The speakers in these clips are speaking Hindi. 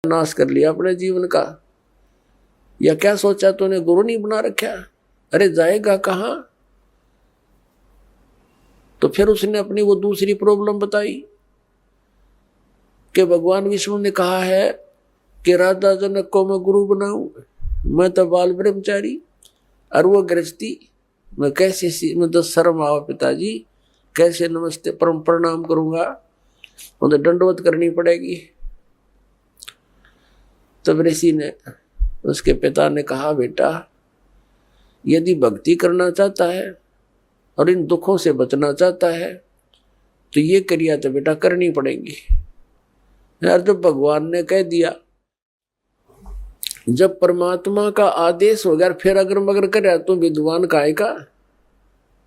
नाश कर लिया अपने जीवन का, या क्या सोचा तूने गुरु नहीं बना रखा? अरे जाएगा कहाँ? तो फिर उसने अपनी वो दूसरी प्रॉब्लम बताई कि भगवान विष्णु ने कहा है कि राजा जनक को मैं गुरु बनाऊं, मैं तो बाल ब्रह्मचारी और वो गृहस्थी, मैं कैसे, मैं तो शर्म आओ पिताजी, कैसे नमस्ते परम प्रणाम करूंगा, मुझे दंडवत करनी पड़ेगी। तब ऋषि ने, उसके पिता ने कहा, बेटा यदि भक्ति करना चाहता है और इन दुखों से बचना चाहता है तो ये क्रिया तो बेटा करनी पड़ेगी। यार जब भगवान ने कह दिया, जब परमात्मा का आदेश हो गया, फिर अगर मगर कर तो विद्वान काहे का?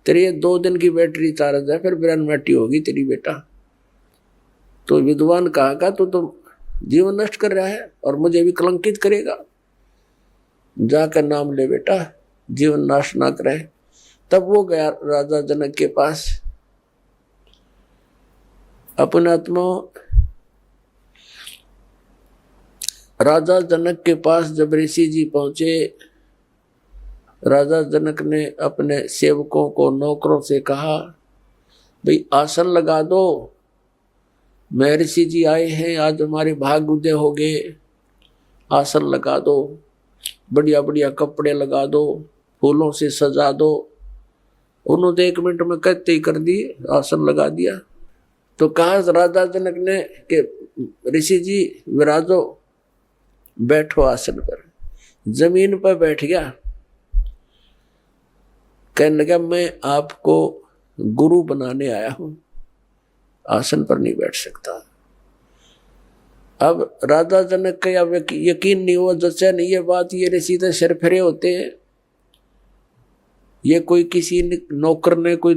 तेरी 2 दिन की बैटरी चार्ज है, फिर 92 होगी तेरी बेटा। तो विद्वान कहा का तो जीवन नष्ट कर रहा है और मुझे भी कलंकित करेगा। जाकर नाम ले बेटा, जीवन नाश ना करे। तब वो गया राजा जनक के पास। अपने आत्मा राजा जनक के पास जब ऋषि जी पहुंचे, राजा जनक ने अपने सेवकों को, नौकरों से कहा, भाई आसन लगा दो, मैं ऋषि जी आए हैं, आज हमारे भाग उदय हो गए, आसन लगा दो, बढ़िया बढ़िया कपड़े लगा दो, फूलों से सजा दो। उन्होंने 1 मिनट में कहते ही कर दिए, आसन लगा दिया। तो कहा राजा जनक ने कि ऋषि जी विराजो, बैठो आसन पर। जमीन पर बैठ गया, कहने लगा मैं आपको गुरु बनाने आया हूं, आसन पर नहीं बैठ सकता। अब राजा जनक का यकीन नहीं हुआ, जैसे नहीं ये बात, ये ऋषि तो सिर फिरे होते हैं, ये कोई किसी ने नौकर ने कोई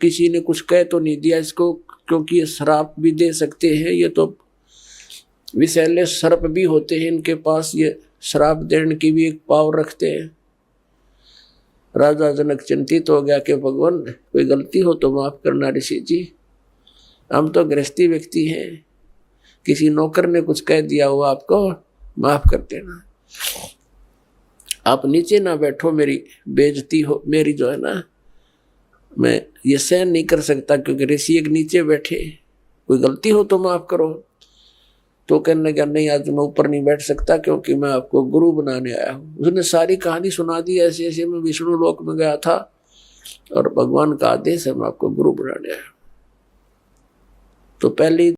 किसी ने कुछ कह तो नहीं दिया इसको, क्योंकि ये श्राप भी दे सकते हैं, ये तो विषैले सर्प भी होते हैं इनके पास, ये श्राप देने की भी एक पावर रखते हैं। राजा जनक चिंतित हो गया कि भगवान कोई गलती हो तो माफ करना ऋषि जी, हम तो गृहस्थी व्यक्ति हैं, किसी नौकर ने कुछ कह दिया हुआ आपको माफ कर देना, आप नीचे ना बैठो, मेरी बेइज्जती हो, मेरी जो है ना, मैं ये सहन नहीं कर सकता, क्योंकि ऋषि एक नीचे बैठे, कोई गलती हो तो माफ करो। तो कहने लगा नहीं, आज मैं ऊपर नहीं बैठ सकता, क्योंकि मैं आपको गुरु बनाने आया हूँ। उसने सारी कहानी सुना दी, ऐसे ऐसे मैं विष्णु लोक में गया था और भगवान का आदेश है, मैं आपको गुरु बनाने आया हूँ। तो पहली